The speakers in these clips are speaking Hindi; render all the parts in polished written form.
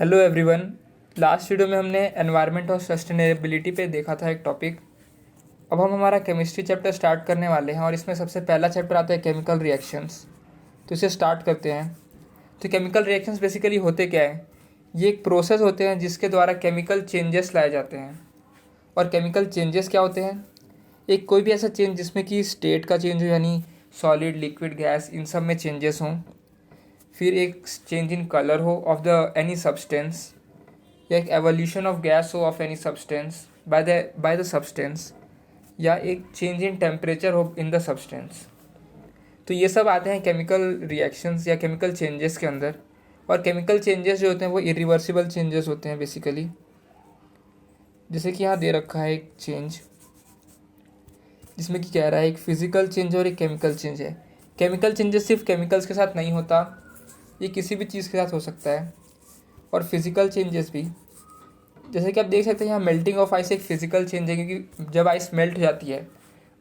Hello everyone. लास्ट वीडियो में हमने एनवायरनमेंट और सस्टेनेबिलिटी पे देखा था एक टॉपिक। अब हम हमारा केमिस्ट्री चैप्टर स्टार्ट करने वाले हैं और इसमें सबसे पहला चैप्टर आता है केमिकल रिएक्शंस। तो इसे स्टार्ट करते हैं। तो केमिकल रिएक्शंस बेसिकली होते क्या है? ये एक प्रोसेस होते हैं जिसके द्वारा केमिकल चेंजेस लाए जाते हैं। और केमिकल चेंजेस क्या होते हैं? एक कोई भी ऐसा चेंज जिसमें कि स्टेट का चेंज हो, यानी सॉलिड, लिक्विड, गैस, इन सब में चेंजेस हों। फिर एक चेंज इन कलर हो ऑफ द एनी सब्सटेंस, या एक एवोल्यूशन ऑफ गैस हो of any substance by the substance, या एक चेंज इन टेम्परेचर हो इन द सब्सटेंस। तो ये सब आते हैं केमिकल रिएक्शंस या केमिकल चेंजेस के अंदर। और केमिकल चेंजेस जो होते हैं वो इरिवर्सिबल चेंजेस होते हैं बेसिकली। जैसे कि यहाँ दे रखा है एक चेंज जिसमें कि कह रहा है एक फिजिकल चेंज और एक केमिकल चेंज है। केमिकल चेंजेस सिर्फ केमिकल्स के साथ नहीं होता, ये किसी भी चीज़ के साथ हो सकता है। और फिजिकल चेंजेस भी, जैसे कि आप देख सकते हैं यहाँ मेल्टिंग ऑफ आइस एक फिजिकल चेंज है, क्योंकि जब आइस मेल्ट हो जाती है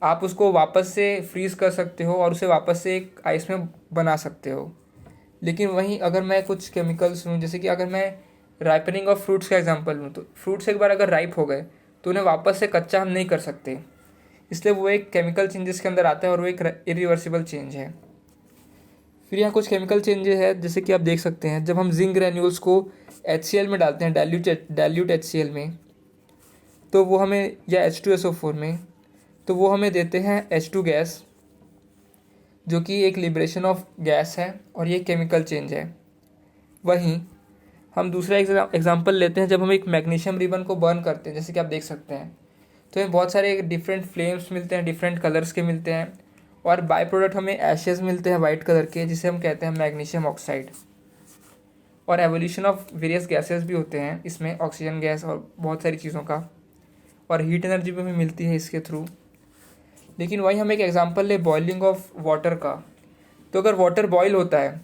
आप उसको वापस से फ्रीज़ कर सकते हो और उसे वापस से एक आइस में बना सकते हो। लेकिन वहीं अगर मैं कुछ केमिकल्स लूँ, जैसे कि अगर मैं राइपनिंग ऑफ फ्रूट्स का एग्जांपल लूँ, तो फ्रूट्स एक बार अगर राइप हो गए तो उन्हें वापस से कच्चा हम नहीं कर सकते। इसलिए वो एक केमिकल चेंजेस के अंदर आता है और वो एक इरिवर्सिबल चेंज है। फिर यहाँ कुछ केमिकल चेंजेस है, जैसे कि आप देख सकते हैं जब हम जिंक ग्रैन्यूल्स को HCl में डालते हैं, डाइल्यूट HCl में, तो वो हमें, या H2SO4 में, तो वो हमें देते हैं H2 गैस, जो कि एक लिबरेशन ऑफ गैस है और ये केमिकल चेंज है। वहीं हम दूसरा एग्जांपल लेते हैं, जब हम एक मैग्नीशियम रिबन को बर्न करते हैं, जैसे कि आप देख सकते हैं, तो हमें बहुत सारे डिफरेंट फ्लेम्स मिलते हैं, डिफरेंट कलर्स के मिलते हैं, और बाय प्रोडक्ट हमें एशेज़ मिलते हैं वाइट कलर के, जिसे हम कहते हैं मैग्नीशियम ऑक्साइड। और एवोल्यूशन ऑफ वेरियस गैसेस भी होते हैं इसमें, ऑक्सीजन गैस और बहुत सारी चीज़ों का, और हीट एनर्जी भी हमें मिलती है इसके थ्रू। लेकिन वही हम एक एग्जांपल ले बॉइलिंग ऑफ वाटर का, तो अगर वाटर बॉयल होता है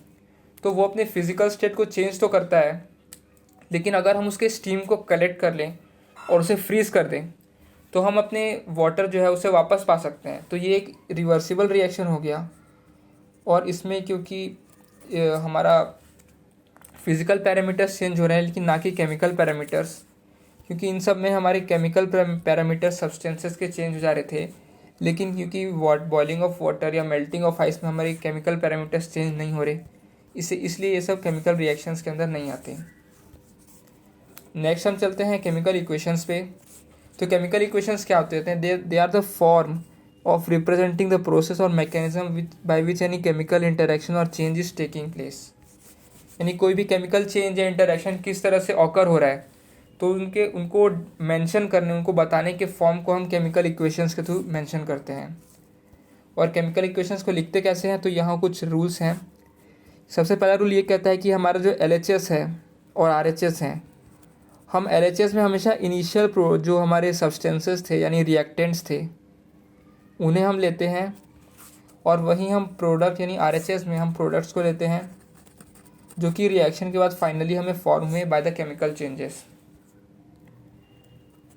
तो वो अपने फिजिकल स्टेट को चेंज तो करता है, लेकिन अगर हम उसके स्टीम को कलेक्ट कर लें और उसे फ्रीज़ कर दें तो हम अपने वाटर जो है उसे वापस पा सकते हैं। तो ये एक रिवर्सिबल रिएक्शन हो गया। और इसमें क्योंकि हमारा फिज़िकल पैरामीटर्स चेंज हो रहे हैं लेकिन ना कि केमिकल पैरामीटर्स, क्योंकि इन सब में हमारे केमिकल पैरामीटर सब्सटेंसेस के चेंज हो जा रहे थे, लेकिन क्योंकि बॉइलिंग ऑफ वाटर या मेल्टिंग ऑफ आइस में हमारे केमिकल पैरामीटर्स चेंज नहीं हो रहे, इसलिए ये सब केमिकल रिएक्शंस के अंदर नहीं आते। नेक्स्ट हम चलते हैं केमिकल इक्वेशंस पे। तो केमिकल इक्वेशंस क्या होते हैं? They are the form of representing the process और mechanism by which any chemical interaction और चेंज इज टेकिंग प्लेस। यानी कोई भी केमिकल चेंज या इंटरेक्शन किस तरह से ऑकर हो रहा है, तो उनको मेंशन करने, उनको बताने के फॉर्म को हम केमिकल इक्वेशंस के थ्रू मेंशन करते हैं। और केमिकल इक्वेशंस को लिखते कैसे हैं? तो यहाँ कुछ रूल्स हैं। सबसे पहला रूल ये कहता है कि हमारा जो LHS है और RHS हैं, हम LHS में हमेशा इनिशियल जो हमारे सब्सटेंसेस थे यानी रिएक्टेंट्स थे उन्हें हम लेते हैं, और वहीं हम प्रोडक्ट यानी RHS में हम प्रोडक्ट्स को लेते हैं जो कि रिएक्शन के बाद फाइनली हमें फॉर्म हुए बाय द केमिकल चेंजेस।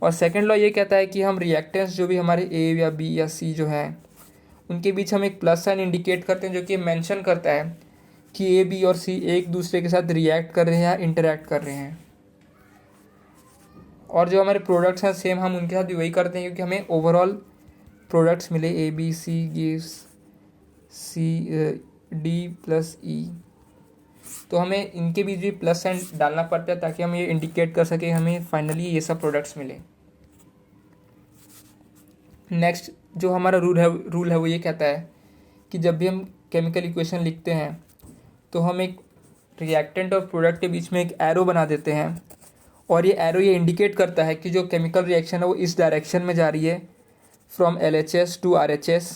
और सेकेंड लॉ ये कहता है कि हम रिएक्टेंट्स जो भी हमारे A या B या C जो है उनके बीच हम एक प्लस साइन इंडिकेट करते हैं, जो कि मेंशन करता है कि A, B और C एक दूसरे के साथ रिएक्ट कर रहे हैं या इंटरेक्ट कर रहे हैं। और जो हमारे प्रोडक्ट्स हैं सेम हम उनके साथ भी वही करते हैं, क्योंकि हमें ओवरऑल प्रोडक्ट्स मिले ABC गिव्स D+E, तो हमें इनके बीच भी प्लस साइन डालना पड़ता है ताकि हम ये इंडिकेट कर सकें हमें फाइनली ये सब प्रोडक्ट्स मिले। नेक्स्ट जो हमारा रूल है वो ये कहता है कि जब भी हम केमिकल इक्वेशन लिखते हैं तो हम एक रिएक्टेंट और प्रोडक्ट के बीच में एक एरो बना देते हैं, और ये एरो ये इंडिकेट करता है कि जो केमिकल रिएक्शन है वो इस डायरेक्शन में जा रही है, फ्रॉम LHS टू RHS,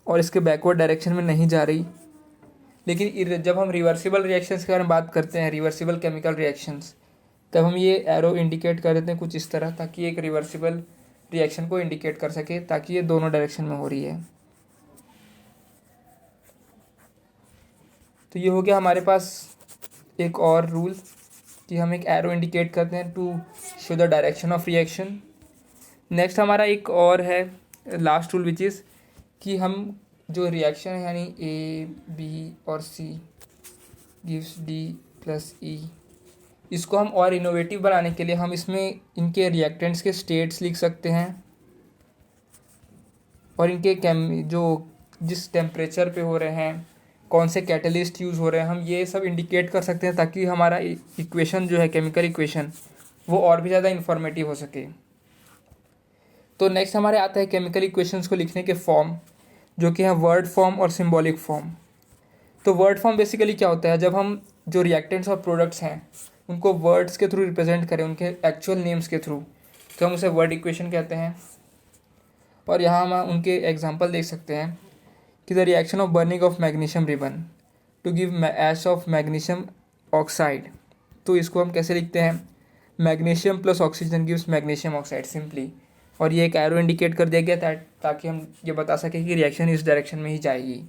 और इसके बैकवर्ड डायरेक्शन में नहीं जा रही। लेकिन जब हम रिवर्सिबल रिएक्शंस के बारे में बात करते हैं, रिवर्सिबल केमिकल रिएक्शंस, तब हम ये एरो इंडिकेट कर देते हैं कुछ इस तरह, ताकि एक रिवर्सिबल रिएक्शन को इंडिकेट कर सके, ताकि ये दोनों डायरेक्शन में हो रही है। तो ये हो गया हमारे पास एक और रूल कि हम एक एरो इंडिकेट करते हैं to show the direction of reaction. Next हमारा एक और है लास्ट रूल, विच इज़ कि हम जो रिएक्शन है यानी A, B और C गिव्स D+E, इसको हम और इनोवेटिव बनाने के लिए हम इसमें इनके रिएक्टेंट्स के स्टेट्स लिख सकते हैं और इनके जो जिस टेम्परेचर पे हो रहे हैं, कौन से कैटलिस्ट यूज़ हो रहे हैं, हम ये सब इंडिकेट कर सकते हैं ताकि हमारा इक्वेशन जो है केमिकल इक्वेशन वो और भी ज़्यादा इन्फॉर्मेटिव हो सके। तो नेक्स्ट हमारे आता है केमिकल इक्वेशंस को लिखने के फॉर्म, जो कि हैं वर्ड फॉर्म और सिंबॉलिक फॉर्म। तो वर्ड फॉर्म बेसिकली क्या होता है, जब हम जो रिएक्टेंट्स और प्रोडक्ट्स हैं उनको वर्ड्स के थ्रू रिप्रेजेंट करें, उनके एक्चुअल नेम्स के थ्रू, तो हम उसे वर्ड इक्वेशन कहते हैं। और यहाँ हम उनके एग्जांपल देख सकते हैं कि the reaction of burning of magnesium ribbon to give ash of magnesium oxide. तो इसको हम कैसे लिखते हैं, magnesium plus oxygen gives magnesium oxide simply. और ये एक एरो इंडिकेट कर दिया गया ताकि हम ये बता सकें कि रिएक्शन इस डायरेक्शन में ही जाएगी।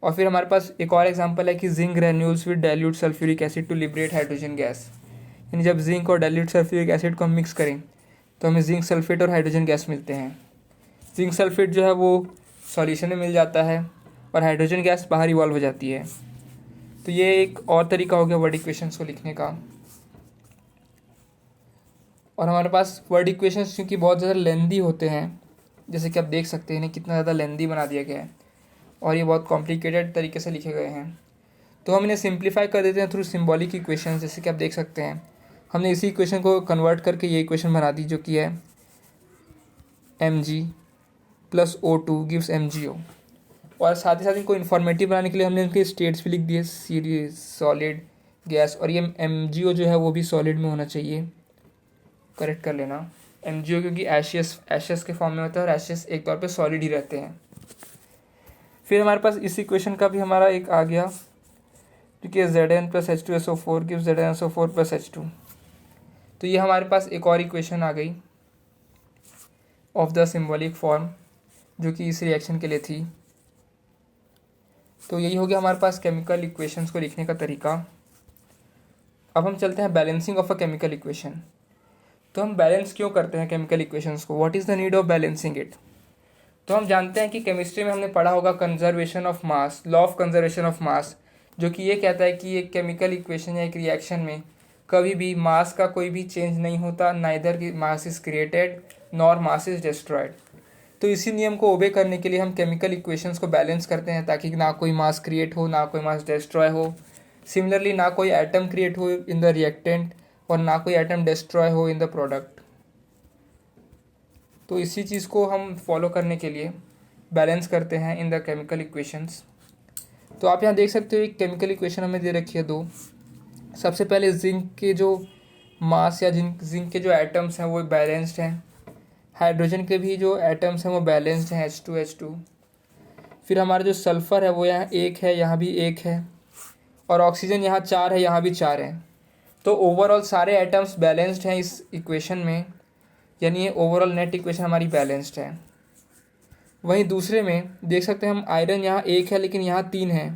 और फिर हमारे पास एक और एग्जांपल है कि zinc granules with dilute sulphuric acid to liberate hydrogen gas. यानी जब जिंक और डाइल्यूट सल्फ्यूरिक एसिड को हम मिक्स करें तो हमें जिंक सल्फेट और हाइड्रोजन गैस मिलते हैं। जिंक सल्फेट जो है वो सॉल्यूशन में मिल जाता है और हाइड्रोजन गैस बाहर इवॉल्व हो जाती है। तो ये एक और तरीका हो गया वर्ड इक्वेशंस को लिखने का। और हमारे पास वर्ड इक्वेशंस क्योंकि बहुत ज़्यादा लेंदी होते हैं, जैसे कि आप देख सकते हैं इन्हें कितना ज़्यादा लेंदी बना दिया गया है और ये बहुत कॉम्प्लिकेटेड तरीके से लिखे गए हैं, तो हम इन्हें सिंप्लीफाई कर देते हैं थ्रू सिंबॉलिक इक्वेशन। जैसे कि आप देख सकते हैं हमने इसी इक्वेशन को कन्वर्ट करके ये इक्वेशन बना दी, जो कि है Mg plus O2 gives MgO। और साथ ही साथ इनको इन्फॉर्मेटिव बनाने के लिए हमने इनके स्टेट्स भी लिख दिए, सीरीज, सॉलिड, गैस। और ये MgO जो है वो भी सॉलिड में होना चाहिए, करेक्ट कर लेना। MgO क्योंकि एशियस के फॉर्म में होता है और एशियस एक तौर पे सॉलिड ही रहते हैं। फिर हमारे पास इस इक्वेशन का भी हमारा एक आ गया, क्योंकि Zn plus H2SO4 gives ZnSO4 plus H2। तो ये हमारे पास एक और इक्वेशन आ गई ऑफ द सिंबॉलिक फॉर्म, जो कि इस रिएक्शन के लिए थी। तो यही हो गया हमारे पास केमिकल इक्वेशंस को लिखने का तरीका। अब हम चलते हैं balancing of a chemical equation. तो हम बैलेंस क्यों करते हैं केमिकल इक्वेशंस को, what is the need of balancing it. तो हम जानते हैं कि केमिस्ट्री में हमने पढ़ा होगा conservation of mass, law of conservation of mass, जो कि ये कहता है कि एक केमिकल इक्वेशन या एक रिएक्शन में कभी भी मास का कोई भी चेंज नहीं होता, neither mass is created nor mass is destroyed. तो इसी नियम को ओबे करने के लिए हम केमिकल इक्वेशंस को बैलेंस करते हैं, ताकि ना कोई मास क्रिएट हो ना कोई मास डिस्ट्रॉय हो। सिमिलरली ना कोई एटम क्रिएट हो इन द रिएक्टेंट और ना कोई एटम डिस्ट्रॉय हो इन द प्रोडक्ट। तो इसी चीज़ को हम फॉलो करने के लिए बैलेंस करते हैं इन द केमिकल इक्वेशंस। तो आप यहाँ देख सकते हो एक केमिकल इक्वेशन हमें दे रखी है दो। सबसे पहले जिंक के जो मास या जिंक के जो एटम्स हैं वो बैलेंस्ड हैं, हाइड्रोजन के भी जो एटम्स हैं वो बैलेंस्ड हैं, H2H2। फिर हमारा जो सल्फ़र है वो यहाँ एक है, यहाँ भी एक है, और ऑक्सीजन यहाँ 4 है, यहाँ भी 4 है। तो ओवरऑल सारे एटम्स बैलेंस्ड हैं इस इक्वेशन में, यानी ये ओवरऑल नेट इक्वेशन हमारी बैलेंस्ड है। वहीं दूसरे में देख सकते हैं हम आयरन यहाँ एक है लेकिन यहाँ 3 है,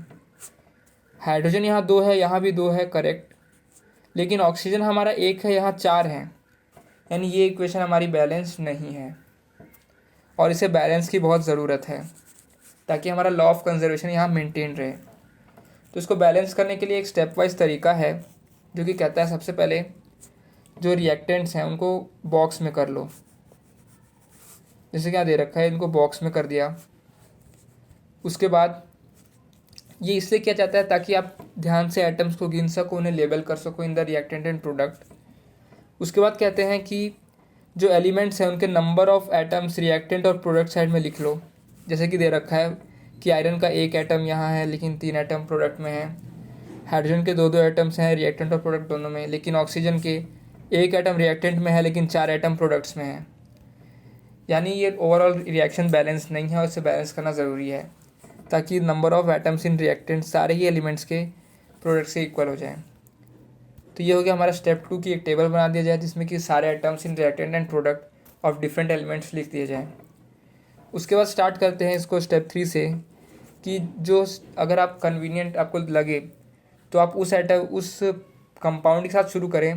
हाइड्रोजन यहाँ 2 है, यहाँ भी 2 है, करेक्ट। लेकिन ऑक्सीजन हमारा एक है, यहाँ 4 है, यानी ये इक्वेशन हमारी बैलेंस नहीं है और इसे बैलेंस की बहुत ज़रूरत है ताकि हमारा लॉ ऑफ कंजर्वेशन यहाँ मेंटेन रहे। तो इसको बैलेंस करने के लिए एक स्टेप वाइज तरीका है, जो कि कहता है सबसे पहले जो रिएक्टेंट्स हैं उनको बॉक्स में कर लो। जैसे क्या दे रखा है, इनको बॉक्स में कर दिया। उसके बाद ये इसलिए किया जाता है ताकि आप ध्यान से एटम्स को गिन सको, उन्हें लेबल कर सको in the reactant and product. उसके बाद कहते हैं कि जो एलिमेंट्स हैं उनके नंबर ऑफ एटम्स रिएक्टेंट और प्रोडक्ट साइड में लिख लो। जैसे कि दे रखा है कि आयरन का एक एटम यहाँ है लेकिन 3 एटम प्रोडक्ट में है, हाइड्रोजन के 2 एटम्स हैं रिएक्टेंट और प्रोडक्ट दोनों में, लेकिन ऑक्सीजन के 1 एटम रिएक्टेंट में है लेकिन 4 एटम प्रोडक्ट्स में है। यानी ये ओवरऑल रिएक्शन बैलेंस नहीं है और इसे बैलेंस करना ज़रूरी है ताकि number of atoms in reactant सारे ही एलिमेंट्स के प्रोडक्ट से इक्वल हो जाए। तो ये हो गया हमारा स्टेप 2 की एक टेबल बना दिया जाए जिसमें कि सारे atoms in reactant and product of different elements लिख दिए जाएँ। उसके बाद स्टार्ट करते हैं इसको स्टेप 3 से, कि जो अगर आप कन्वीनियंट आपको लगे तो आप उस कंपाउंड के साथ शुरू करें,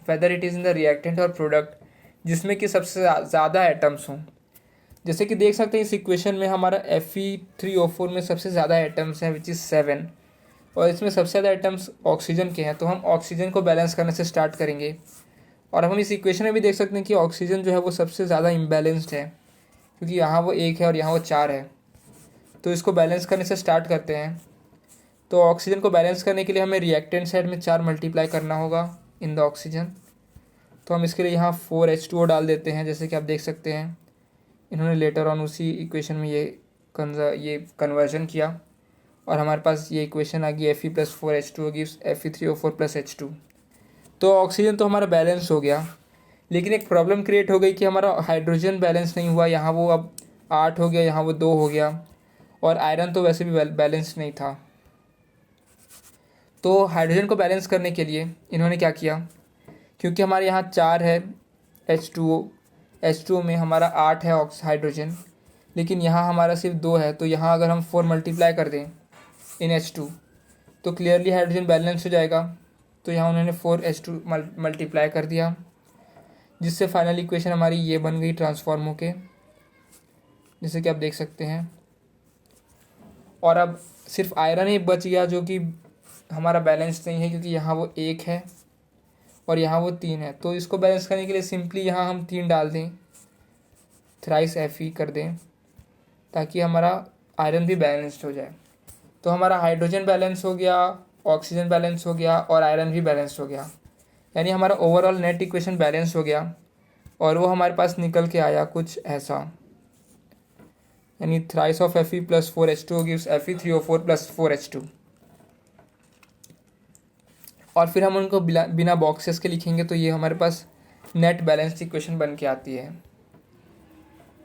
whether it is in the reactant और प्रोडक्ट जिसमें कि सबसे ज़्यादा एटम्स हों। जैसे कि देख सकते हैं इस इक्वेशन में हमारा Fe3O4 में सबसे ज़्यादा एटम्स हैं, विच इज़ 7, और इसमें सबसे ज़्यादा आइटम्स ऑक्सीजन के हैं, तो हम ऑक्सीजन को बैलेंस करने से स्टार्ट करेंगे। और हम इस इक्वेशन में भी देख सकते हैं कि ऑक्सीजन जो है वो सबसे ज़्यादा इम्बैलेंस्ड है, क्योंकि यहाँ वो 1 है और यहाँ वो 4 है। तो इसको बैलेंस करने से स्टार्ट करते हैं। तो ऑक्सीजन को बैलेंस करने के लिए हमें रिएक्टेंट साइड में 4 मल्टीप्लाई करना होगा इन द ऑक्सीजन। तो हम इसके लिए यहाँ 4H2O डाल देते हैं, जैसे कि आप देख सकते हैं इन्होंने लेटर ऑन उसी इक्वेशन में ये कन्वर्जन किया और हमारे पास ये इक्वेशन आ गई Fe + 4H2O gives Fe3O4 + H2। तो ऑक्सीजन तो हमारा बैलेंस हो गया, लेकिन एक प्रॉब्लम क्रिएट हो गई कि हमारा हाइड्रोजन बैलेंस नहीं हुआ। यहाँ वो अब 8 हो गया, यहाँ वो 2 हो गया, और आयरन तो वैसे भी बैलेंस नहीं था। तो हाइड्रोजन को बैलेंस करने के लिए इन्होंने क्या किया, क्योंकि हमारे यहाँ 4 है H2O में हमारा 8 है हाइड्रोजन, लेकिन यहाँ हमारा सिर्फ 2 है। तो यहाँ अगर हम 4 मल्टीप्लाई कर दें इन H2 तो क्लियरली हाइड्रोजन बैलेंस हो जाएगा। तो यहाँ उन्होंने 4H2 मल्टीप्लाई कर दिया, जिससे फाइनल इक्वेशन हमारी ये बन गई ट्रांसफॉर्म होके, जैसे कि आप देख सकते हैं। और अब सिर्फ आयरन ही बच गया जो कि हमारा बैलेंस नहीं है, क्योंकि यहाँ वो 1 है और यहाँ वो 3 है। तो इसको बैलेंस करने के लिए सिंपली यहाँ हम 3 डाल दें, थ्राइस Fe कर दें, ताकि हमारा आयरन भी बैलेंस्ड हो जाए। तो हमारा हाइड्रोजन बैलेंस हो गया, ऑक्सीजन बैलेंस हो गया और आयरन भी बैलेंस हो गया, यानी हमारा ओवरऑल नेट इक्वेशन बैलेंस हो गया। और वो हमारे पास निकल के आया कुछ ऐसा, यानी thrice of Fe + 4H2O gives Fe3O4 + 4H2। और फिर हम उनको बिना बॉक्सेस के लिखेंगे, तो ये हमारे पास नेट बैलेंस इक्वेशन बन के आती है।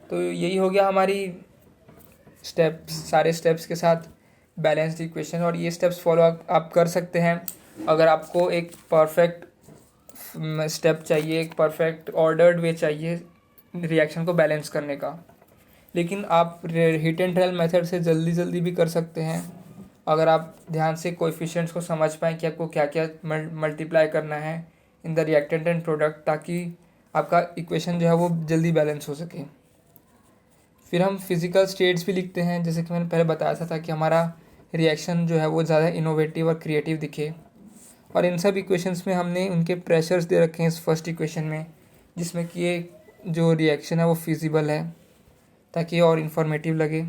तो यही हो गया हमारी सारे स्टेप्स के साथ बैलेंस्ड इक्वेशन। और ये स्टेप्स फॉलो आप कर सकते हैं अगर आपको एक परफेक्ट स्टेप चाहिए, एक परफेक्ट ऑर्डर्ड वे चाहिए रिएक्शन को बैलेंस करने का। लेकिन आप हिट एंड ट्रायल मेथड से जल्दी भी कर सकते हैं, अगर आप ध्यान से कोएफिशिएंट्स को समझ पाएँ कि आपको क्या क्या मल्टीप्लाई करना है in the reactant and product, ताकि आपका इक्वेशन जो है वो जल्दी बैलेंस हो सके। फिर हम फिज़िकल स्टेट्स भी लिखते हैं, जैसे कि मैंने पहले बताया था कि हमारा रिएक्शन जो है वो ज़्यादा इनोवेटिव और क्रिएटिव दिखे। और इन सब इक्वेशंस में हमने उनके प्रेशर्स दे रखे हैं इस फर्स्ट इक्वेशन में, जिसमें कि ये जो रिएक्शन है वो फिजिबल है, ताकि और इन्फॉर्मेटिव लगे।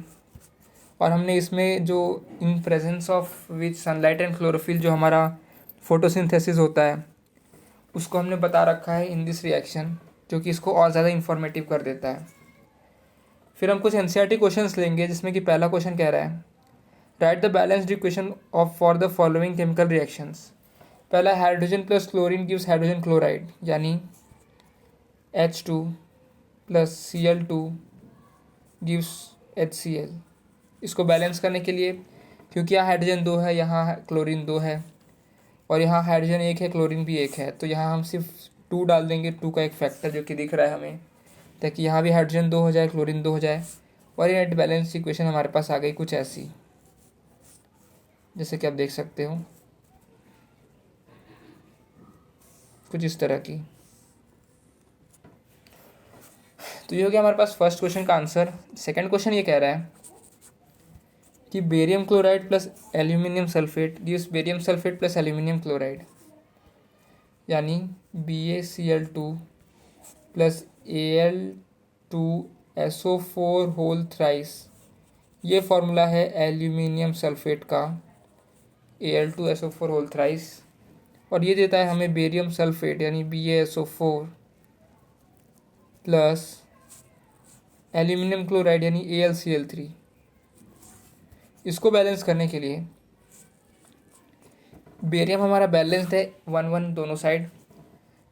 और हमने इसमें जो in presence of which sunlight and chlorophyll जो हमारा फोटोसिंथेसिस होता है उसको हमने बता रखा है इन दिस रिएक्शन, जो कि इसको और ज़्यादा इन्फॉर्मेटिव कर देता है। फिर हम कुछ NCERT क्वेश्चंस लेंगे, जिसमें कि पहला क्वेश्चन कह रहा है write the balanced equation of for the following chemical reactions. पहला hydrogen + chlorine gives hydrogen chloride, यानी H2 + Cl2 गिव्स HCl। इसको बैलेंस करने के लिए, क्योंकि यहाँ हाइड्रोजन 2 है, यहाँ क्लोरीन 2 है, और यहाँ हाइड्रोजन 1 है, क्लोरीन भी 1 है, तो यहाँ हम सिर्फ 2 डाल देंगे, 2 का एक फैक्टर जो कि दिख रहा है हमें, ताकि यहाँ भी हाइड्रोजन 2 हो जाए, क्लोरीन 2 हो जाए। और ये नेट बैलेंस इक्वेशन हमारे पास आ गई कुछ ऐसी, जैसे कि आप देख सकते हो, कुछ इस तरह की। तो ये हो गया हमारे पास फर्स्ट क्वेश्चन का आंसर। सेकंड क्वेश्चन ये कह रहा है कि barium chloride + aluminium sulphate gives barium sulphate + aluminium chloride, यानी BaCl2 + Al2SO4 होल थ्राइस। ये फॉर्मूला है एल्यूमिनियम सल्फेट का, Al2SO4 होल थ्राइस। और ये देता है हमें बेरियम सल्फेट, यानी BaSO4 प्लस एल्यूमिनियम क्लोराइड, यानी AlCl3। इसको बैलेंस करने के लिए बेरियम हमारा बैलेंस्ड है 1-1 दोनों साइड।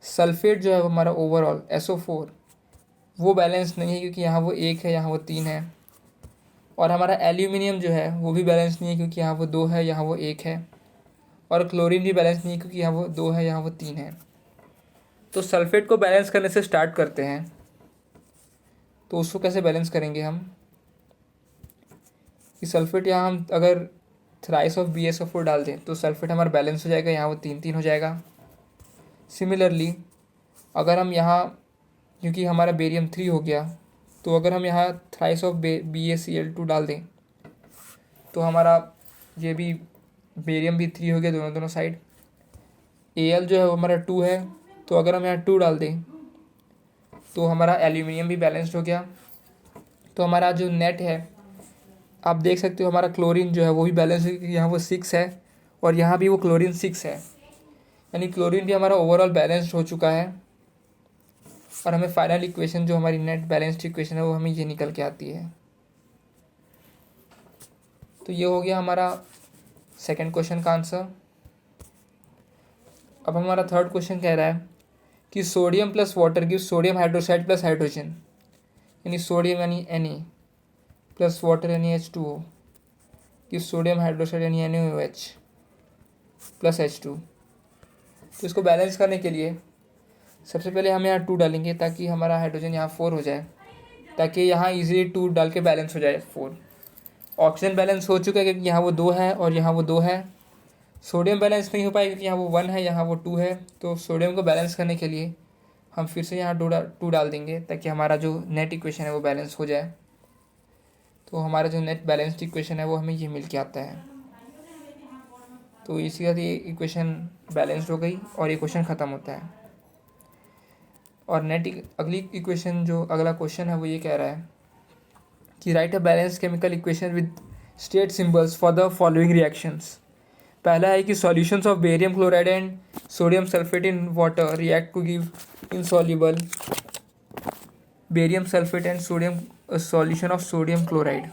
सल्फेट जो है हमारा ओवरऑल SO4 वो बैलेंस नहीं है, क्योंकि यहाँ वो 1 है, यहाँ वो 3 है। और हमारा एल्यूमिनियम जो है वो भी बैलेंस नहीं है, क्योंकि यहाँ वो 2 है, यहाँ वो 1 है। और क्लोरीन भी बैलेंस नहीं है, क्योंकि यहाँ वो 2 है, यहाँ वो 3 है। तो सल्फेट को बैलेंस करने से स्टार्ट करते हैं। तो उसको कैसे बैलेंस करेंगे हम, कि सल्फेट यहाँ हम अगर थ्राइस ऑफ BaSO4 डाल दें तो सल्फेट हमारा बैलेंस हो जाएगा, यहाँ वो 3-3 हो जाएगा। सिमिलरली अगर हम यहाँ, क्योंकि हमारा बेरियम 3 हो गया, तो अगर हम यहाँ थ्राइस ऑफ BaCl2 डाल दें तो हमारा ये भी बेरियम भी 3 हो गया दोनों दोनों साइड। Al जो है वो हमारा 2 है, तो अगर हम यहाँ 2 डाल दें तो हमारा एल्यूमिनियम भी बैलेंस्ड हो गया। तो हमारा जो नेट है आप देख सकते हो, हमारा क्लोरीन जो है वो भी बैलेंस है, यहाँ वो 6 है और यहाँ भी वो क्लोरीन 6 है, यानी क्लोरीन भी हमारा ओवरऑल बैलेंस्ड हो चुका है। और हमें फाइनल इक्वेशन जो हमारी नेट बैलेंस्ड इक्वेशन है वो हमें ये निकल के आती है। तो ये हो गया हमारा सेकंड क्वेश्चन का आंसर। अब हमारा थर्ड क्वेश्चन कह रहा है कि sodium plus water gives sodium hydroxide plus hydrogen, यानी सोडियम यानी Na प्लस वाटर यानी H2O गिव्स सोडियम हाइड्रोक्साइड यानी NaOH प्लस H2। तो इसको बैलेंस करने के लिए सबसे पहले हम यहाँ 2 डालेंगे ताकि हमारा हाइड्रोजन यहाँ 4 हो जाए, ताकि यहाँ इजीली 2 डाल के बैलेंस हो जाए 4। ऑक्सीजन बैलेंस हो चुका है क्योंकि यहाँ वो 2 है और यहाँ वो 2 है। सोडियम बैलेंस नहीं हो पाएगा क्योंकि यहाँ वो 1 है, यहाँ वो 2 है। तो सोडियम को बैलेंस करने के लिए हम फिर से यहाँ 2 डाल देंगे ताकि हमारा जो नेट इक्वेशन है वो बैलेंस हो जाए। तो हमारा जो नेट बैलेंस्ड इक्वेशन है वो हमें ये मिल के आता है। तो इसी के साथ ये इक्वेशन बैलेंस्ड हो गई और ये क्वेश्चन ख़त्म होता है। और अगली इक्वेशन जो अगला क्वेश्चन है वो ये कह रहा है कि write a balance chemical equation with state symbols for the following reactions. पहला है कि solutions of barium chloride and sodium sulphate in water react to give insoluble barium sulphate and sodium solution of sodium chloride,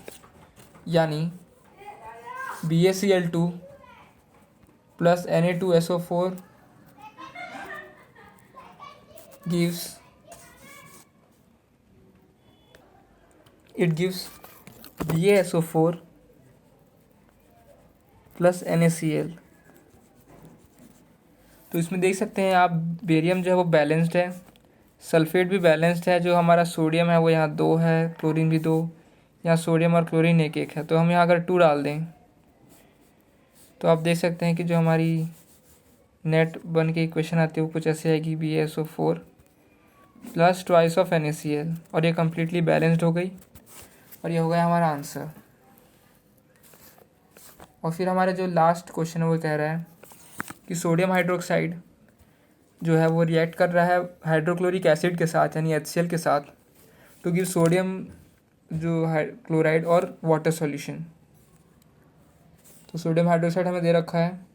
यानी BaCl2 plus Na2SO4 gives BaSO4 plus NaCl। तो इसमें देख सकते हैं आप बेरियम जो है वो बैलेंस्ड है, सल्फेट भी बैलेंस्ड है, जो हमारा सोडियम है वो यहाँ 2 है, क्लोरीन भी 2, यहाँ सोडियम और क्लोरीन 1 है। तो हम यहाँ अगर 2 डाल दें तो आप देख सकते हैं कि जो हमारी नेट बन के इक्वेशन आती है वो कुछ ऐसे आएगी BaSO4 plus twice of NaCl, और ये कम्प्लीटली बैलेंस्ड हो गई और ये हो गया हमारा आंसर। और फिर हमारा जो लास्ट क्वेश्चन है वो कह रहा है कि सोडियम हाइड्रोक्साइड जो है वो रिएक्ट कर रहा है हाइड्रोक्लोरिक एसिड के साथ यानी HCl के साथ टू गिव सोडियम जो क्लोराइड और वाटर सॉल्यूशन। तो सोडियम हाइड्रोक्साइड हमें दे रखा है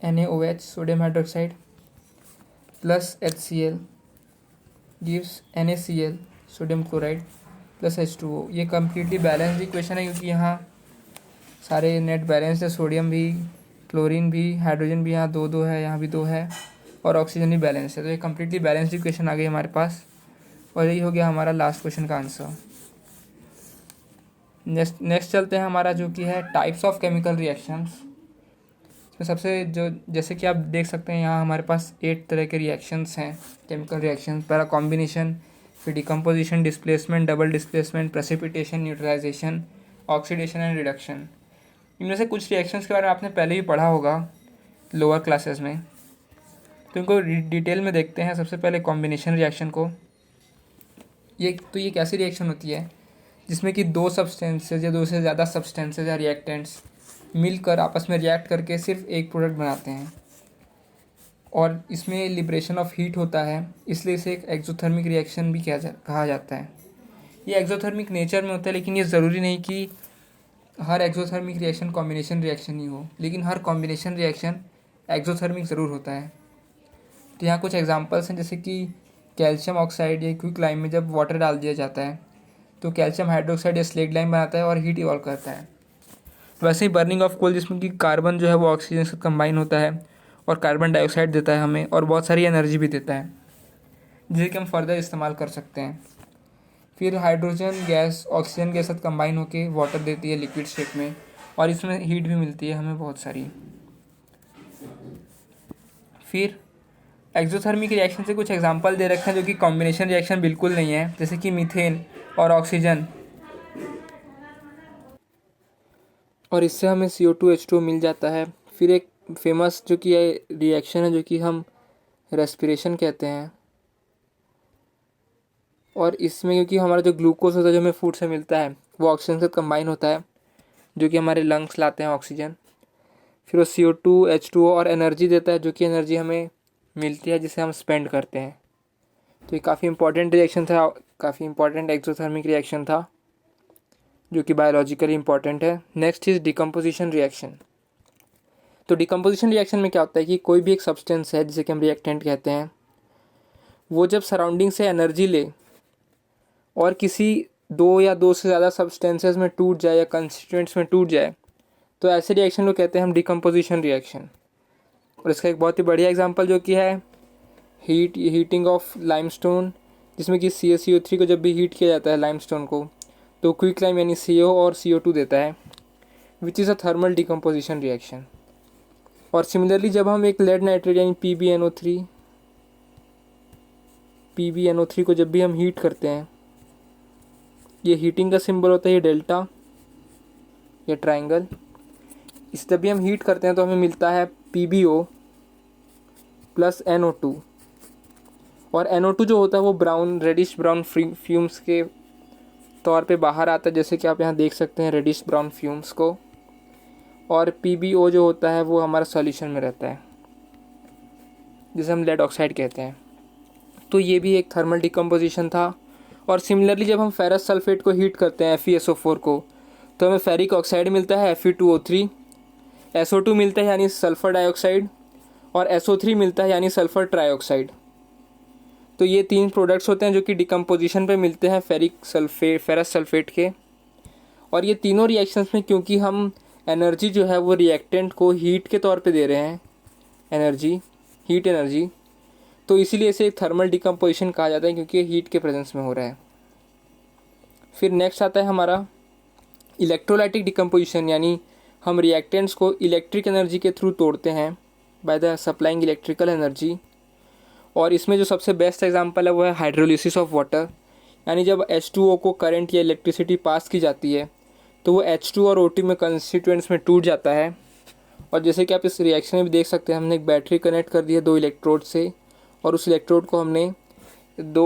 NaOH sodium hydroxide plus HCl gives NaCl sodium chloride plus H2O। ये कम्प्लीटली बैलेंस्ड इक्वेशन है क्योंकि यहाँ सारे नेट बैलेंस है, सोडियम भी, क्लोरीन भी, हाइड्रोजन भी यहाँ 2 है, यहाँ भी 2 है और ऑक्सीजन भी बैलेंस है। तो ये कम्प्लीटली बैलेंस्ड इक्वेशन आ गई हमारे पास और यही हो गया हमारा लास्ट क्वेश्चन का आंसर। नेक्स्ट चलते हैं हमारा जो कि है टाइप्स ऑफ केमिकल रिएक्शंस। इसमें सबसे जो जैसे कि आप देख सकते हैं यहाँ हमारे पास 8 तरह के रिएक्शंस हैं केमिकल रिएक्शंस। पहला कॉम्बिनेशन, फिर decomposition, displacement, double displacement, precipitation, neutralisation, oxidation and reduction. इनमें से कुछ रिएक्शंस के बारे में आपने पहले ही पढ़ा होगा लोअर क्लासेस में, तो इनको डिटेल में देखते हैं। सबसे पहले कॉम्बिनेशन रिएक्शन को। ये एक ऐसी रिएक्शन होती है जिसमें कि 2 सब्सटेंसेज या 2 से ज़्यादा सब्सटेंसेज या रिएक्टेंट्स मिलकर आपस में रिएक्ट करके सिर्फ एक प्रोडक्ट बनाते हैं और इसमें लिबरेशन ऑफ हीट होता है, इसलिए इसे एक एक्सोथर्मिक रिएक्शन भी कहा जाता है। ये एक्सोथर्मिक नेचर में होता है, लेकिन ये ज़रूरी नहीं कि हर एक्सोथर्मिक रिएक्शन कॉम्बिनेशन रिएक्शन ही हो, लेकिन हर कॉम्बिनेशन रिएक्शन एक्सोथर्मिक ज़रूर होता है। तो यहाँ कुछ एग्जांपल्स हैं, जैसे कि कैल्शियम ऑक्साइड या क्विक लाइम में जब वाटर डाल दिया जाता है तो कैल्शियम हाइड्रोक्साइड या स्लेग लाइम बनाता है और हीट इवॉल्व करता है। वैसे ही बर्निंग ऑफ कोल, जिसमें कि कार्बन जो है वो ऑक्सीजन से कंबाइन होता है और कार्बन डाइऑक्साइड देता है हमें और बहुत सारी एनर्जी भी देता है जिसे कि हम फर्दर इस्तेमाल कर सकते हैं। फिर हाइड्रोजन गैस ऑक्सीजन के साथ कंबाइन होकर वाटर देती है लिक्विड स्टेट में और इसमें हीट भी मिलती है हमें बहुत सारी। फिर एक्सोथर्मिक रिएक्शन से कुछ एग्जांपल दे रखे हैं जो कि कॉम्बिनेशन रिएक्शन बिल्कुल नहीं है, जैसे कि मीथेन और ऑक्सीजन, और इससे हमें CO2H2O मिल जाता है। फिर एक फेमस जो कि रिएक्शन है जो कि हम रेस्पिरेशन कहते हैं, और इसमें क्योंकि हमारा जो ग्लूकोज होता है जो हमें फूड से मिलता है वो ऑक्सीजन से कंबाइन होता है, जो कि हमारे लंग्स लाते हैं ऑक्सीजन। फिर वो CO2 H2O और एनर्जी देता है, जो कि एनर्जी हमें मिलती है जिसे हम स्पेंड करते हैं। तो ये काफ़ी इंपॉर्टेंट रिएक्शन था, काफ़ी इंपॉर्टेंट एक्सोथर्मिक रिएक्शन था जो कि बायोलॉजिकली इंपॉर्टेंट है। Next is decomposition reaction. तो डिकम्पोजिशन रिएक्शन में क्या होता है कि कोई भी एक सब्सटेंस है जिसे कि हम रिएक्टेंट कहते हैं, वो जब सराउंडिंग से एनर्जी ले और किसी दो या दो से ज़्यादा सब्सटेंसेस में टूट जाए या कंस्टिट्यूएंट्स में टूट जाए, तो ऐसे रिएक्शन को कहते हैं हम डिकम्पोजिशन रिएक्शन। और इसका एक बहुत ही बढ़िया एग्जांपल जो कि है हीटिंग ऑफ लाइमस्टोन, जिसमें कि CaCO3 को जब भी हीट किया जाता है लाइमस्टोन को, तो क्विक लाइम यानी CO और CO2 देता है, which is a thermal decomposition reaction. और सिमिलरली जब हम एक लेड नाइट्रेट यानी PbNO3 को जब भी हम हीट करते हैं, ये हीटिंग का सिंबल होता है ये डेल्टा, ये ट्राइंगल। इस जब भी हम हीट करते हैं तो हमें मिलता है PbO प्लस NO2। और NO2 जो होता है वो ब्राउन रेडिश ब्राउन फ्यूम्स के तौर पे बाहर आता है, जैसे कि आप यहाँ देख सकते हैं रेडिश ब्राउन फ्यूम्स को। और PbO जो होता है वो हमारा सॉल्यूशन में रहता है, जिसे हम लेड ऑक्साइड कहते हैं। तो ये भी एक थर्मल डिकम्पोजिशन था। और सिमिलरली जब हम फेरस सल्फेट को हीट करते हैं FeSO4 को, तो हमें फेरिक ऑक्साइड मिलता है Fe2O3, SO2 मिलता है यानी सल्फर डाइऑक्साइड, और SO3 मिलता है यानी सल्फर ट्राइऑक्साइड। तो ये 3 प्रोडक्ट्स होते हैं जो कि डिकम्पोजिशन पे मिलते हैं फेरस सल्फेट के। और ये तीनों रिएक्शंस में क्योंकि हम एनर्जी जो है वो रिएक्टेंट को हीट के तौर पे दे रहे हैं, हीट एनर्जी, तो इसीलिए इसे थर्मल डिकम्पोजिशन कहा जाता है, क्योंकि हीट के प्रेजेंस में हो रहा है। फिर नेक्स्ट आता है हमारा इलेक्ट्रोलाइटिक डिकम्पोजिशन, यानी हम रिएक्टेंट्स को इलेक्ट्रिक एनर्जी के थ्रू तोड़ते हैं by the supplying electrical energy. और इसमें जो सबसे बेस्ट एग्जांपल है वो है हाइड्रोलिसिस ऑफ वाटर, यानी जब H2O को करंट या इलेक्ट्रिसिटी पास की जाती है तो वो H2 और O2 में कंस्टिट्यूएंट्स में टूट जाता है। और जैसे कि आप इस रिएक्शन में भी देख सकते हैं, हमने एक बैटरी कनेक्ट कर दी है 2 इलेक्ट्रोड से, और उस इलेक्ट्रोड को हमने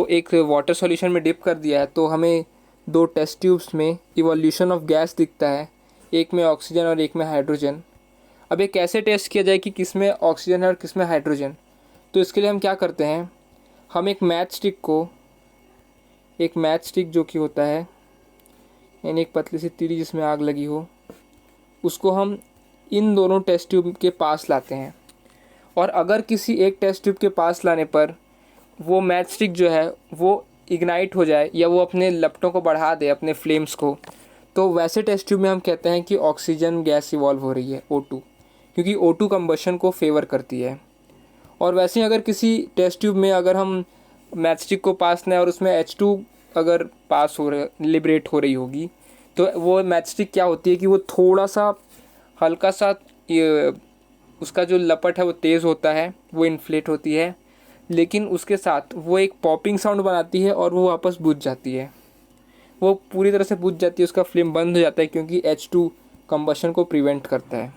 एक वाटर सॉल्यूशन में डिप कर दिया है, तो हमें 2 टेस्ट ट्यूब्स में इवोल्यूशन ऑफ गैस दिखता है, एक में ऑक्सीजन और एक में हाइड्रोजन। अब ये कैसे टेस्ट किया जाए कि किस में ऑक्सीजन है और किस में हाइड्रोजन? तो इसके लिए हम क्या करते हैं, हम एक मैच स्टिक जो कि होता है यानी एक पतली सी तीली जिसमें आग लगी हो, उसको हम इन दोनों टेस्ट ट्यूब के पास लाते हैं। और अगर किसी एक टेस्ट ट्यूब के पास लाने पर वो मैच स्टिक जो है वो इग्नाइट हो जाए या वो अपने लपटों को बढ़ा दे, अपने फ्लेम्स को, तो वैसे टेस्ट ट्यूब में हम कहते हैं कि ऑक्सीजन गैस इवॉल्व हो रही है, O2, क्योंकि O2 कंबशन को फेवर करती है। और वैसे ही अगर किसी टेस्ट ट्यूब में अगर हम मैच स्टिक को पास लें और उसमें H2 अगर पास हो रहे लिबरेट हो रही होगी, तो वो मैच स्टिक क्या होती है कि वो थोड़ा सा हल्का सा उसका जो लपट है वो तेज़ होता है, वो इन्फ्लेट होती है, लेकिन उसके साथ वो एक पॉपिंग साउंड बनाती है और वो वापस बुझ जाती है, वो पूरी तरह से बुझ जाती है, उसका फ्लेम बंद हो जाता है, क्योंकि H2 कंबशन को प्रिवेंट करता है।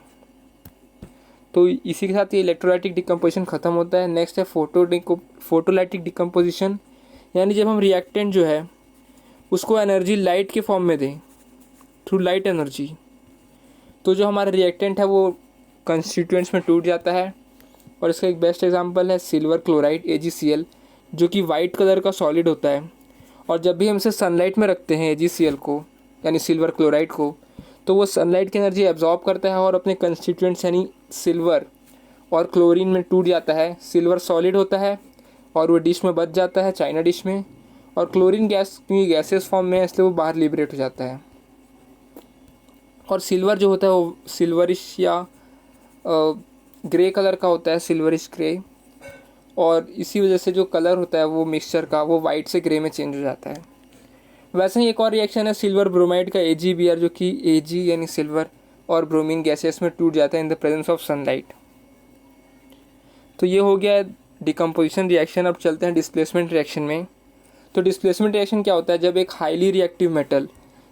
तो इसी के साथ ये इलेक्ट्रोलाइटिक डिकम्पोजिशन ख़त्म होता है। नेक्स्ट है फोटोलाइटिक डिकम्पोजिशन, यानी जब हम रिएक्टेंट जो है उसको एनर्जी लाइट के फॉर्म में दें थ्रू लाइट एनर्जी, तो जो हमारा रिएक्टेंट है वो कंस्टिट्यूएंट्स में टूट जाता है। और इसका एक बेस्ट एग्जांपल है सिल्वर क्लोराइड AgCl, जो कि वाइट कलर का सॉलिड होता है। और जब भी हम इसे सनलाइट में रखते हैं AgCl को यानी सिल्वर क्लोराइड को, तो वो सनलाइट की एनर्जी एब्जॉर्ब करता है और अपने कंस्टिट्यूएंट्स यानी सिल्वर और क्लोरीन में टूट जाता है। सिल्वर सॉलिड होता है और वो डिश में बच जाता है, चाइना डिश में, और क्लोरीन गैस क्योंकि गैसेस फॉर्म में है इसलिए वो बाहर लिबरेट हो जाता है। और सिल्वर जो होता है वो सिल्वरिश या ग्रे कलर का होता है, सिल्वरिश ग्रे, और इसी वजह से जो कलर होता है वो मिक्सचर का वो वाइट से ग्रे में चेंज हो जाता है। वैसे ही एक और रिएक्शन है सिल्वर ब्रोमाइड का AgBr, जो कि Ag यानी सिल्वर और ब्रोमीन गैसेस में टूट जाता है in the presence of sunlight. तो ये हो गया डिकम्पोजिशन रिएक्शन। अब चलते हैं डिस्प्लेसमेंट रिएक्शन में। तो डिस्प्लेसमेंट रिएक्शन क्या होता है, जब एक हाईली रिएक्टिव मेटल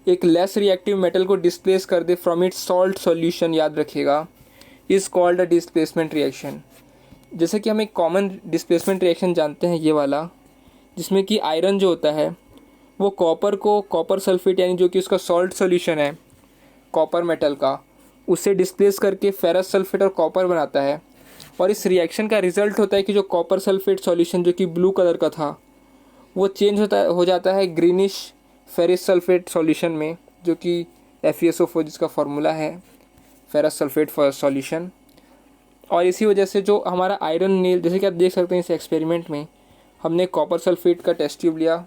एक लेस रिएक्टिव मेटल को डिस्प्लेस कर they from its salt solution, याद रखिएगा, is called a displacement reaction. जैसे कि हम एक कॉमन डिस्प्लेसमेंट रिएक्शन जानते हैं ये वाला, जिसमें कि आयरन जो होता है वो कॉपर सल्फेट यानी जो कि उसका सॉल्ट सोल्यूशन है कॉपर मेटल का, उससे डिस्प्लेस करके फेरस सल्फेट और कॉपर बनाता है। और इस रिएक्शन का रिजल्ट होता है कि जो कॉपर सल्फेट सॉल्यूशन जो कि ब्लू कलर का था वो चेंज हो जाता है ग्रीनिश फेरस सल्फेट सॉल्यूशन में, जो कि FeSO4 जिसका फार्मूला है फेरस सल्फेट सॉल्यूशन। और इसी वजह से जो हमारा आयरन नेल, जैसे कि आप देख सकते हैं इस एक्सपेरिमेंट में हमने कॉपर सल्फेट का टेस्ट ट्यूब लिया,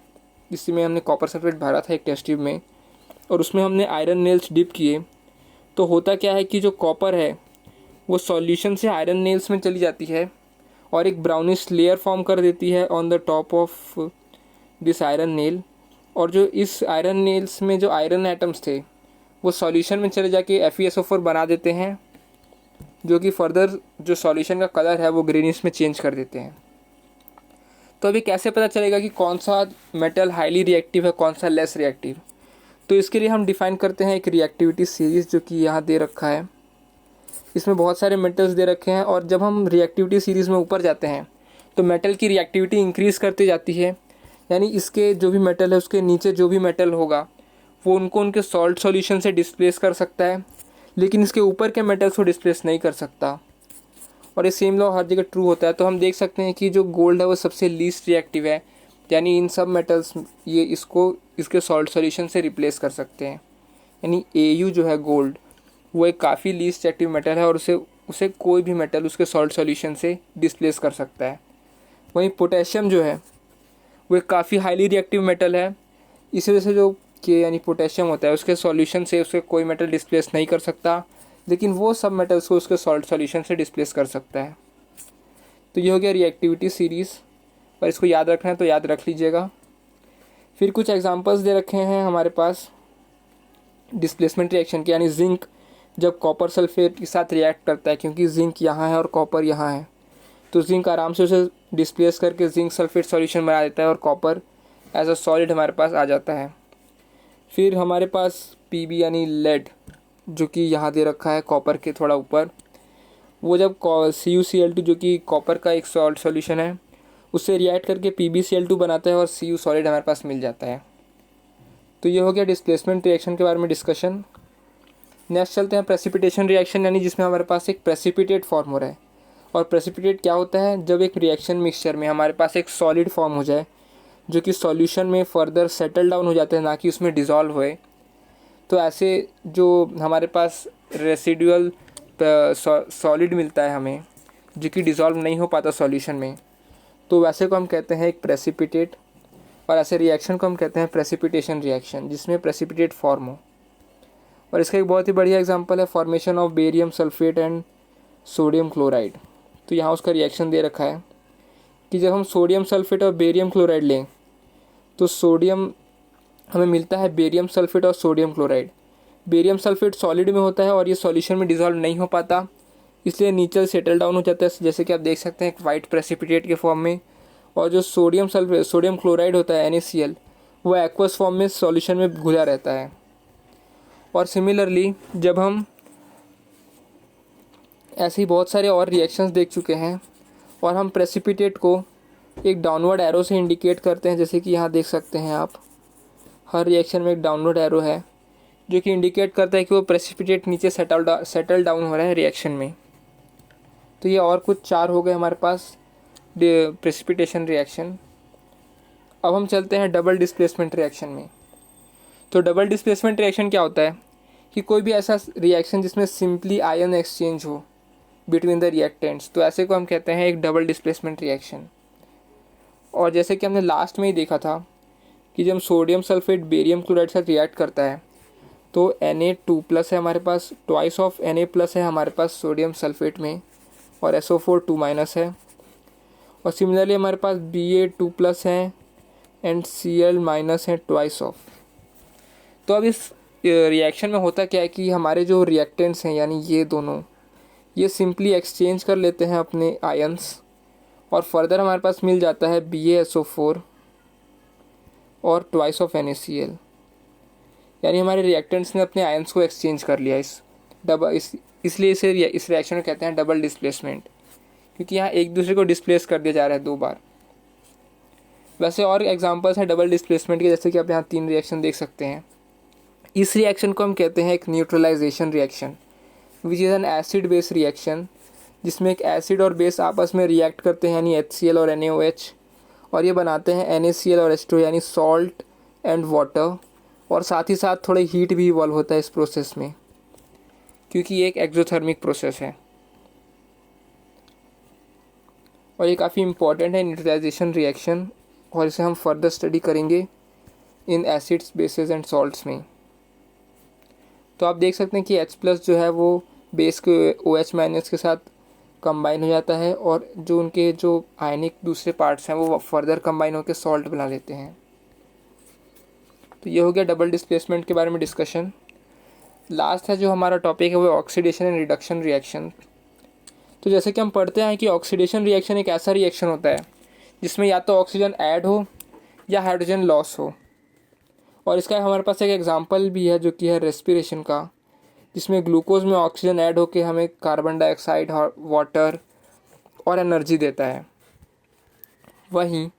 जिसमें हमने कॉपर सल्फेट भरा था एक टेस्ट ट्यूब में, और उसमें हमने आयरन नेल्स डिप किए। तो होता क्या है कि जो कॉपर है वो सॉल्यूशन से आयरन नेल्स में चली जाती है और एक ब्राउनिश लेयर फॉर्म कर देती है on the top of this iron nail. और जो इस आयरन नेल्स में जो आयरन एटम्स थे वो सॉल्यूशन में चले जाके FeSO4 बना देते हैं, जो कि फर्दर जो सॉल्यूशन का कलर है वो ग्रीनिश में चेंज कर देते हैं। तो अभी कैसे पता चलेगा कि कौन सा मेटल हाईली रिएक्टिव है, कौन सा लेस रिएक्टिव? तो इसके लिए हम डिफ़ाइन करते हैं एक रिएक्टिविटी सीरीज़, जो कि यहाँ दे रखा है। इसमें बहुत सारे मेटल्स दे रखे हैं और जब हम रिएक्टिविटी सीरीज़ में ऊपर जाते हैं तो मेटल की रिएक्टिविटी इंक्रीज़ करती जाती है। यानी इसके जो भी मेटल है उसके नीचे जो भी मेटल होगा वो उनको उनके सॉल्ट सॉल्यूशन से डिस्प्लेस कर सकता है, लेकिन इसके ऊपर के मेटल्स को डिस्प्लेस नहीं कर सकता। और ये सेम लॉ हर जगह ट्रू होता है। तो हम देख सकते हैं कि जो गोल्ड है वो सबसे लीस्ट रिएक्टिव है, यानी इन सब मेटल्स ये इसको इसके सॉल्ट सॉल्यूशन से रिप्लेस कर सकते हैं। यानी Au जो है गोल्ड वो एक काफ़ी लीस्ट रिएक्टिव मेटल है और उसे कोई भी मेटल उसके सॉल्ट सॉल्यूशन से डिस्प्लेस कर सकता है। वहीं पोटेशियम जो है वो एक काफ़ी हाईली रिएक्टिव मेटल है, इस वजह से जो कि यानी पोटेशियम होता है उसके सॉल्यूशन से उसके कोई मेटल डिस्प्लेस नहीं कर सकता, लेकिन वो सब मेटल्स को उसके सॉल्ट सॉल्यूशन से डिस्प्लेस कर सकता है। तो ये हो गया रिएक्टिविटी सीरीज़, और इसको याद रखना है तो याद रख लीजिएगा। फिर कुछ एग्जांपल्स दे रखे हैं हमारे पास डिस्प्लेसमेंट रिएक्शन के, यानी जिंक जब कॉपर सल्फेट के साथ रिएक्ट करता है, क्योंकि जिंक यहाँ है और कॉपर यहाँ है, तो जिंक आराम से उसे डिस्प्लेस करके जिंक सल्फेट सॉल्यूशन बना देता है और कॉपर एज अ सॉलिड हमारे पास आ जाता है। फिर हमारे पास Pb यानी लेड, जो कि यहाँ दे रखा है कॉपर के थोड़ा ऊपर, वो जब CuCl2 जो कि कॉपर का एक सॉल्ट सॉल्यूशन है उससे रिएक्ट करके PbCl2 बनाता है और Cu सॉलिड हमारे पास मिल जाता है। तो ये हो गया डिस्प्लेसमेंट रिएक्शन के बारे में डिस्कशन। नेक्स्ट चलते हैं प्रेसिपिटेशन रिएक्शन, यानी जिसमें हमारे पास एक प्रेसिपिटेट फॉर्म हो रहा है। और प्रेसिपिटेट क्या होता है? जब एक रिएक्शन मिक्सचर में हमारे पास एक सॉलिड फॉर्म हो जाए जो कि सॉल्यूशन में फर्दर सेटल डाउन हो जाते हैं, ना कि उसमें डिज़ोल्व होए। तो ऐसे जो हमारे पास रेसिडुअल सॉलिड मिलता है हमें, जो कि डिज़ोल्व नहीं हो पाता सॉल्यूशन में, तो वैसे को हम कहते हैं एक प्रेसिपिटेट। और ऐसे रिएक्शन को हम कहते हैं प्रेसिपिटेशन रिएक्शन, जिसमें प्रेसिपिटेट फॉर्म हो। और इसका एक बहुत ही बढ़िया एग्जांपल है formation of barium sulphate and sodium chloride. तो यहाँ उसका रिएक्शन दे रखा है कि जब हम सोडियम सल्फेट और बेरियम क्लोराइड लें तो सोडियम हमें मिलता है बेरियम सल्फेट और sodium chloride. Barium sulphate solid में होता है और ये सॉल्यूशन में डिज़ोल्व नहीं हो पाता, इसलिए नीचे सेटल डाउन हो जाता है, जैसे कि आप देख सकते हैं एक वाइट प्रेसिपिटेट के फॉर्म में। और जो सोडियम क्लोराइड होता है NaCl, वो एक्वस फॉर्म में सॉल्यूशन में घुला रहता है। और सिमिलरली जब हम ऐसे ही बहुत सारे और रिएक्शंस देख चुके हैं और हम प्रेसिपिटेट को एक डाउनवर्ड एरो से इंडिकेट करते हैं, जैसे कि यहाँ देख सकते हैं आप, हर रिएक्शन में एक डाउनवर्ड एरो है जो कि इंडिकेट करता है कि वो प्रेसिपिटेट नीचे सेटल डाउन हो रहा है रिएक्शन में। तो ये और कुछ 4 हो गए हमारे पास प्रेसिपिटेशन रिएक्शन। अब हम चलते हैं डबल डिस्प्लेसमेंट रिएक्शन में। तो डबल डिस्प्लेसमेंट रिएक्शन क्या होता है कि कोई भी ऐसा रिएक्शन जिसमें सिंपली आयन एक्सचेंज हो बिटवीन द रिएक्टेंट्स, तो ऐसे को हम कहते हैं एक डबल डिस्प्लेसमेंट रिएक्शन। और जैसे कि हमने लास्ट में ही देखा था कि जब सोडियम सल्फेट बेरियम क्लोराइड से रिएक्ट करता है तो Na2+ है हमारे पास, ट्वाइस ऑफ Na+ है हमारे पास सोडियम सल्फेट में, और SO4 2- है। और सिमिलरली हमारे पास Ba2+ है एंड Cl- है ट्वाइस ऑफ। तो अब इस रिएक्शन में होता क्या है कि हमारे जो रिएक्टेंट्स हैं यानी ये दोनों, ये सिंपली एक्सचेंज कर लेते हैं अपने आयंस, और फर्दर हमारे पास मिल जाता है BaSO4 और ट्वाइस ऑफ NaCl। यानी हमारे रिएक्टेंट्स ने अपने आयंस को एक्सचेंज कर लिया इसलिए इस रिएक्शन को कहते हैं डबल डिस्प्लेसमेंट, क्योंकि यहाँ एक दूसरे को डिस्प्लेस कर दिया जा रहा है 2 बार। वैसे और एग्जांपल्स हैं डबल डिस्प्लेसमेंट के, जैसे कि आप यहाँ 3 रिएक्शन देख सकते हैं। इस रिएक्शन को हम कहते हैं एक neutralisation reaction, which is an acid base reaction, जिसमें एक एसिड और बेस आपस में रिएक्ट करते हैं, यानी HCl और NaOH, और ये बनाते हैं NaCl और H2, यानी सॉल्ट एंड वाटर। और साथ ही साथ थोड़ा हीट भी इवॉल्व होता है इस प्रोसेस में, क्योंकि ये एक एक्सोथर्मिक प्रोसेस है। और ये काफ़ी इम्पॉर्टेंट है न्यूट्रलाइजेशन रिएक्शन, और इसे हम फर्दर स्टडी करेंगे इन एसिड्स, बेसेस एंड सॉल्ट्स में। तो आप देख सकते हैं कि H+ जो है वो बेस के OH- के साथ कंबाइन हो जाता है, और जो उनके जो आयनिक दूसरे पार्ट्स हैं वो फर्दर कंबाइन होकर सॉल्ट बना लेते हैं। तो ये हो गया डबल डिस्प्लेसमेंट के बारे में डिस्कशन। लास्ट है जो हमारा टॉपिक है वो ऑक्सीडेशन एंड रिडक्शन रिएक्शन। तो जैसे कि हम पढ़ते हैं कि ऑक्सीडेशन रिएक्शन एक ऐसा रिएक्शन होता है जिसमें या तो ऑक्सीजन ऐड हो या हाइड्रोजन लॉस हो। और इसका हमारे पास एक एग्जांपल भी है जो कि है रेस्पिरेशन का, जिसमें ग्लूकोज में ऑक्सीजन ऐड होकर हमें कार्बन डाइऑक्साइड, वाटर और एनर्जी देता है। वहीं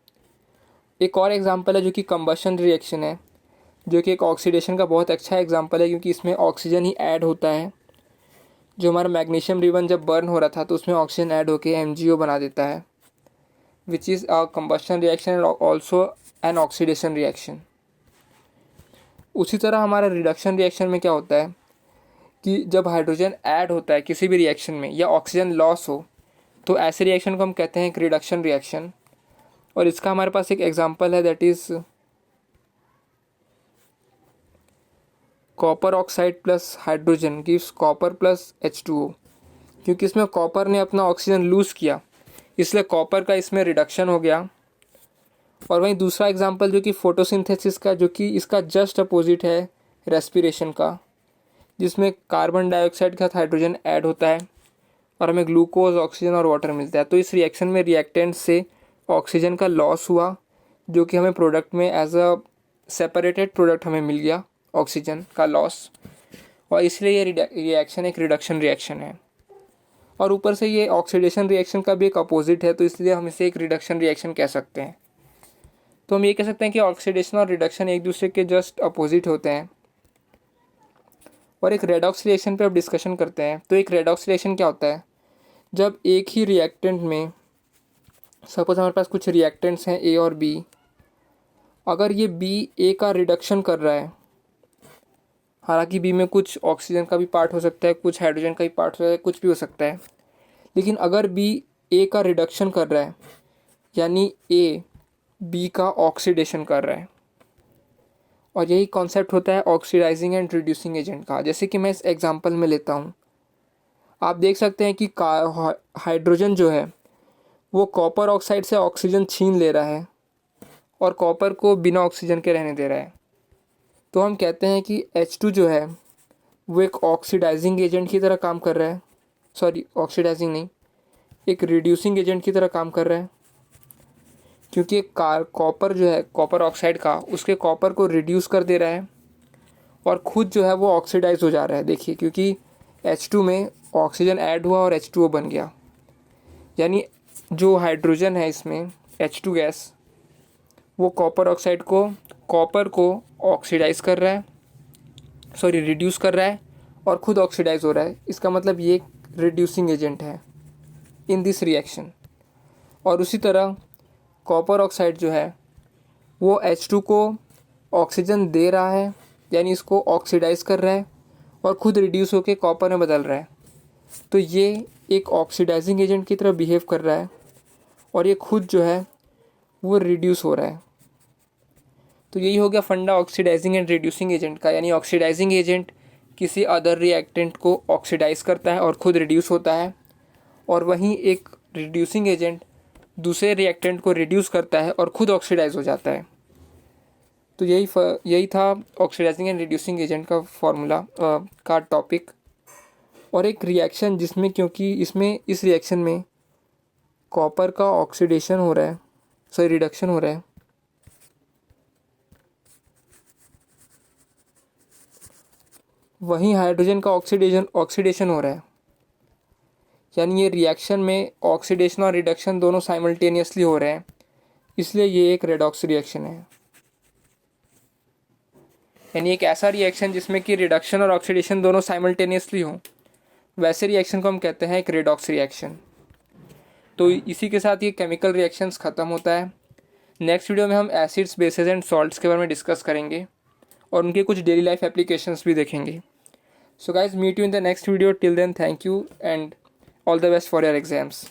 एक और एग्जांपल है जो कि कंबशन रिएक्शन है, जो कि एक ऑक्सीडेशन का बहुत अच्छा एग्जांपल है, क्योंकि इसमें ऑक्सीजन ही ऐड होता है। जो हमारा मैग्नीशियम रिबन जब बर्न हो रहा था तो उसमें ऑक्सीजन ऐड होकर MgO बना देता है, which is a combustion reaction and also an oxidation reaction. उसी तरह हमारा रिडक्शन रिएक्शन में क्या होता है कि जब हाइड्रोजन ऐड होता है किसी भी रिएक्शन में या ऑक्सीजन लॉस हो, तो ऐसे रिएक्शन को हम कहते हैं एक रिडक्शन रिएक्शन। और इसका हमारे पास एक एग्जांपल है, that is copper oxide plus hydrogen gives copper plus H2O। क्योंकि इसमें कॉपर ने अपना ऑक्सीजन लूज़ किया, इसलिए कॉपर का इसमें रिडक्शन हो गया। और वहीं दूसरा एग्जांपल जो कि फोटोसिंथेसिस का, जो कि इसका जस्ट अपोजिट है रेस्पिरेशन का, जिसमें कार्बन डाइऑक्साइड के साथ हाइड्रोजन ऐड होता है और हमें ग्लूकोज, ऑक्सीजन और वाटर मिलता है। तो इस रिएक्शन में रिएक्टेंट से ऑक्सीजन का लॉस हुआ, जो कि हमें प्रोडक्ट में एज अ सेपरेटेड प्रोडक्ट हमें मिल गया ऑक्सीजन का लॉस, और इसलिए ये रिएक्शन एक रिडक्शन रिएक्शन है। और ऊपर से ये ऑक्सीडेशन रिएक्शन का भी एक अपोजिट है, तो इसलिए हम इसे एक रिडक्शन रिएक्शन कह सकते हैं। तो हम ये कह सकते हैं कि ऑक्सीडेशन और रिडक्शन एक दूसरे के जस्ट अपोजिट होते हैं। और एक रेडॉक्स रिएक्शन पे अब डिस्कशन करते हैं। तो एक रेडॉक्स रिएक्शन क्या होता है, जब एक ही रिएक्टेंट में, सपोज हमारे पास कुछ रिएक्टेंट्स हैं A और B, अगर ये B A का रिडक्शन कर रहा है, हालांकि B में कुछ ऑक्सीजन का भी पार्ट हो सकता है, कुछ हाइड्रोजन का भी पार्ट हो सकता है, कुछ भी हो सकता है, लेकिन अगर B A का रिडक्शन कर रहा है, यानी A B का ऑक्सीडेशन कर रहा है। और यही कॉन्सेप्ट होता है ऑक्सीडाइजिंग एंड रिड्यूसिंग एजेंट का। जैसे कि मैं इस एग्जांपल में लेता हूँ, आप देख सकते हैं कि हाइड्रोजन जो है वो कॉपर ऑक्साइड से ऑक्सीजन छीन ले रहा है और कॉपर को बिना ऑक्सीजन के रहने दे रहा है। तो हम कहते हैं कि H2 जो है वो एक ऑक्सीडाइजिंग एजेंट की तरह काम कर रहा है, सॉरी ऑक्सीडाइजिंग नहीं, एक रिड्यूसिंग एजेंट की तरह काम कर रहा है, क्योंकि कॉपर जो है, कॉपर ऑक्साइड का, उसके कॉपर को रिड्यूस कर दे रहा है और ख़ुद जो है वो ऑक्सीडाइज हो जा रहा है। देखिए, क्योंकि H2 में ऑक्सीजन ऐड हुआ और H2O बन गया, यानी जो हाइड्रोजन है इसमें H2 गैस, वो कॉपर ऑक्साइड को, कॉपर को ऑक्सीडाइज कर रहा है, सॉरी रिड्यूस कर रहा है और ख़ुद ऑक्सीडाइज हो रहा है। इसका मतलब ये एक रिड्यूसिंग एजेंट है इन दिस रिएक्शन। और उसी तरह कॉपर ऑक्साइड जो है वो H2 को ऑक्सीजन दे रहा है, यानी इसको ऑक्सीडाइज कर रहा है और ख़ुद रिड्यूस होकर कॉपर में बदल रहा है। तो ये एक ऑक्सीडाइजिंग एजेंट की तरह बिहेव कर रहा है और ये खुद जो है वो रिड्यूस हो रहा है। तो यही हो गया फंडा ऑक्सीडाइजिंग एंड रिड्यूसिंग एजेंट का, यानी ऑक्सीडाइजिंग एजेंट किसी अदर रिएक्टेंट को ऑक्सीडाइज करता है और ख़ुद रिड्यूस होता है, और वहीं एक रिड्यूसिंग एजेंट दूसरे रिएक्टेंट को रिड्यूस करता है और ख़ुद ऑक्सीडाइज हो जाता है। तो यही था ऑक्सीडाइजिंग एंड रिड्यूसिंग एजेंट का फॉर्मूला का टॉपिक। और एक रिएक्शन जिसमें, क्योंकि इसमें इस रिएक्शन में कॉपर का ऑक्सीडेशन हो रहा है, सॉरी रिडक्शन हो रहा है, वहीं हाइड्रोजन का ऑक्सीडेशन हो रहा है, यानी ये रिएक्शन में ऑक्सीडेशन और रिडक्शन दोनों साइमल्टेनियसली हो रहे हैं। इसलिए ये एक रेडॉक्स रिएक्शन है, यानी एक ऐसा रिएक्शन जिसमें कि रिडक्शन और ऑक्सीडेशन दोनों साइमल्टेनियसली हों, वैसे रिएक्शन को हम कहते हैं एक रेडॉक्स रिएक्शन। तो इसी के साथ ये केमिकल रिएक्शंस ख़त्म होता है। नेक्स्ट वीडियो में हम एसिड्स, बेसेस एंड सॉल्ट्स के बारे में डिस्कस करेंगे और उनके कुछ डेली लाइफ एप्लीकेशंस भी देखेंगे। So guys, meet you in the next video. Till then, thank you and all the best for your exams.